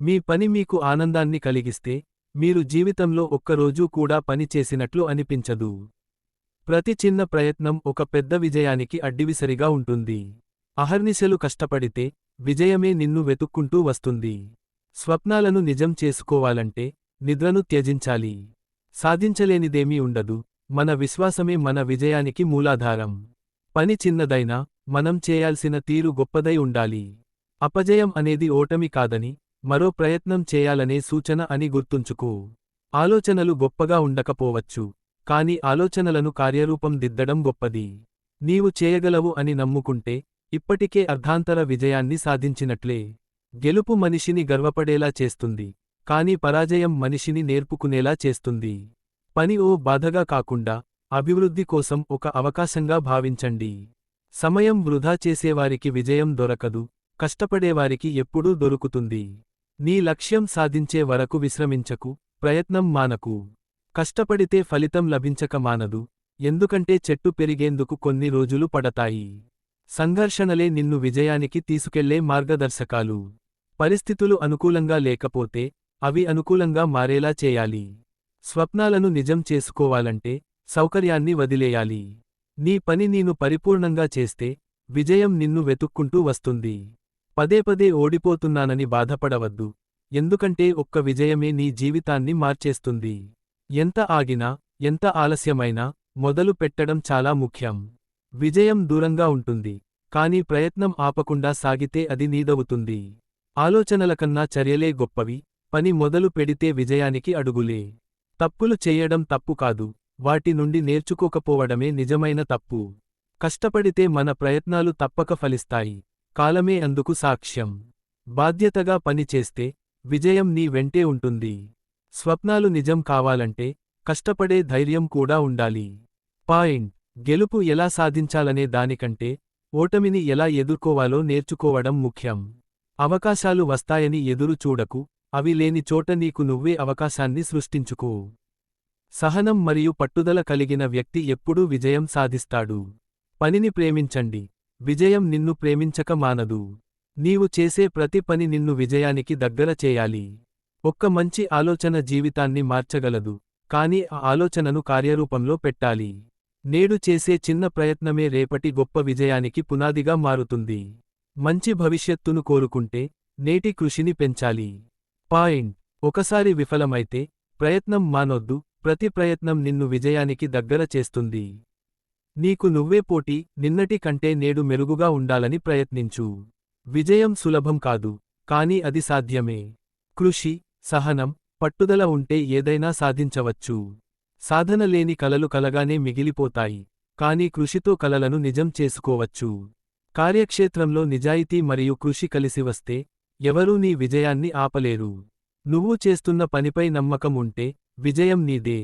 మీ పని మీకు ఆనందాన్ని కలిగిస్తే, మీరు జీవితంలో ఒక్కరోజూ కూడా పని చేసినట్లు అనిపించదు. ప్రతి చిన్న ప్రయత్నం ఒక పెద్ద విజయానికి అడ్డివిసరిగా ఉంటుంది. అహర్నిశలు కష్టపడితే, విజయమే నిన్ను వెతుక్కుంటూ వస్తుంది. స్వప్నాలను నిజం చేసుకోవాలంటే, నిద్రను త్యజించాలి. సాధించలేనిదేమీ ఉండదు, మన విశ్వాసమే మన విజయానికి మూలాధారం. పని చిన్నదైనా, మనం చేయాల్సిన తీరు గొప్పదై ఉండాలి. అపజయం అనేది ఓటమి కాదని, మరో ప్రయత్నం చేయాలనే సూచన అని గుర్తుంచుకో. ఆలోచనలు గొప్పగా ఉండకపోవచ్చు, కాని ఆలోచనలను కార్యరూపం దిద్దడం గొప్పది. నీవు చేయగలవు అని నమ్ముకుంటే, ఇప్పటికే అర్ధాంతర విజయాన్ని సాధించినట్లే. గెలుపు మనిషిని గర్వపడేలా చేస్తుంది, కాని పరాజయం మనిషిని నేర్పుకునేలా చేస్తుంది. పని ఓ బాధగా కాకుండా, అభివృద్ధి కోసం ఒక అవకాశంగా భావించండి. సమయం వృధా చేసేవారికి విజయం దొరకదు, కష్టపడేవారికి ఎప్పుడూ దొరుకుతుంది. నీ లక్ష్యం సాధించే వరకు విశ్రమించకు, ప్రయత్నం మానకు. కష్టపడితే ఫలితం లభించక మానదు, ఎందుకంటే చెట్టు పెరిగేందుకు కొన్ని రోజులు పడతాయి. సంఘర్షణలే నిన్ను విజయానికి తీసుకెళ్లే మార్గదర్శకాలు. పరిస్థితులు అనుకూలంగా లేకపోతే, అవి అనుకూలంగా మారేలా చేయాలి. స్వప్నాలను నిజం చేసుకోవాలంటే, సౌకర్యాన్ని వదిలేయాలి. నీ పని నీను పరిపూర్ణంగా చేస్తే, విజయం నిన్ను వెతుక్కుంటూ వస్తుంది. పదేపదే ఓడిపోతున్నానని బాధపడవద్దు, ఎందుకంటే ఒక్క విజయమే నీ జీవితాన్ని మార్చేస్తుంది. ఎంత ఆగినా, ఎంత ఆలస్యమైనా, మొదలు పెట్టడం చాలా ముఖ్యం. విజయం దూరంగా ఉంటుంది, కానీ ప్రయత్నం ఆపకుండా సాగితే అది నీదవుతుంది. ఆలోచనలకన్నా చర్యలే గొప్పవి, పని మొదలు పెడితే విజయానికి అడుగులే. తప్పులు చెయ్యడం తప్పు కాదు, వాటి నుండి నేర్చుకోకపోవడమే నిజమైన తప్పు. కష్టపడితే మన ప్రయత్నాలు తప్పక ఫలిస్తాయి, కాలమే అందుకు సాక్ష్యం. బాధ్యతగా పని చేస్తే, విజయం నీ వెంటే ఉంటుంది. స్వప్నాలు నిజం కావాలంటే, కష్టపడే ధైర్యం కూడా ఉండాలి. పాయింట్. గెలుపు ఎలా సాధించాలనే దానికంటే, ఓటమిని ఎలా ఎదుర్కోవాలో నేర్చుకోవడం ముఖ్యం. అవకాశాలు వస్తాయని ఎదురు చూడకు, అవి లేని చోట నీకు నువ్వే అవకాశాన్ని సృష్టించుకో. సహనం మరియు పట్టుదల కలిగిన వ్యక్తి ఎప్పుడూ విజయం సాధిస్తాడు. పనిని ప్రేమించండి, విజయం నిన్ను ప్రేమించక మానదు. నీవు చేసే ప్రతి పని నిన్ను విజయానికి దగ్గర చేయాలి. ఒక్క మంచి ఆలోచన జీవితాన్ని మార్చగలదు, కాని ఆ ఆలోచనను కార్యరూపంలో పెట్టాలి. నేడు చేసే చిన్న ప్రయత్నమే రేపటి గొప్ప విజయానికి పునాదిగా మారుతుంది. మంచి భవిష్యత్తును కోరుకుంటే, నేటి కృషిని పెంచాలి. పాయింట్. ఒకసారి విఫలమైతే, ప్రయత్నం మానొద్దు, ప్రతి ప్రయత్నం నిన్ను విజయానికి దగ్గర చేస్తుంది. నీకు నువ్వే పోటీ, నిన్నటి కంటే నేడు మెరుగుగా ఉండాలని ప్రయత్నించు. విజయం సులభం కాదు, కాని అది సాధ్యమే. కృషి, సహనం, పట్టుదల ఉంటే ఏదైనా సాధించవచ్చు. సాధన లేని కలలు కలగానే మిగిలిపోతాయి, కాని కృషితో కలలను నిజం చేసుకోవచ్చు. కార్యక్షేత్రంలో నిజాయితీ మరియు కృషి కలిసి వస్తే, ఎవరూ నీ విజయాన్ని ఆపలేరు. నువ్వు చేస్తున్న పనిపై నమ్మకం ఉంటే, విజయం నీదే.